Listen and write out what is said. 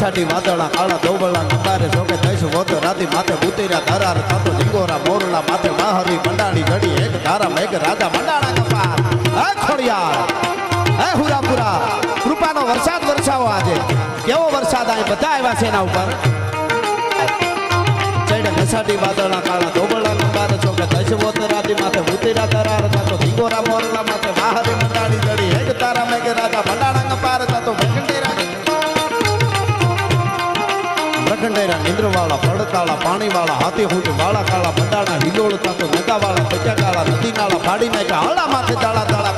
ઘસાટી વાદળા કાળા દોબળા નંબારે જોકે થઈશ વોતો રાતી માથે ઉતર્યા ધરાર થતો ઢીંગોરા મોરલા માથે માહરી મંડાણી ઘડી એક ધારા મેઘ રાજા મંડાણા કપાર હે ખોડિયાર હે હુરાપુરા કૃપાનો વરસાદ વરસાવો આજે કેવો વરસાદ આ બધા આવ્યા છે એના ઉપર ચડે ઘસાટી વાદળા કાળા દોબળા નંબારે જોકે થઈશ વોતો રાતી માથે ઉતર્યા ધરાર થતો ઢીંગોરા મોરલા માથે માહરી મંડાણી ઘડી એક ધારા મેઘ રાજા મંડાણા કપાર થતો પ્રખંડેરા નિંદ્રવાળા પડતાળા પાણીવાળા હાથી હુંટ વાળા કાળા બંડાણા હિલોળ તાતો નગાવાળા પચા કાળા નદી નાળા ફાડી નાખ્યા હાડા માથે તાળા તાળા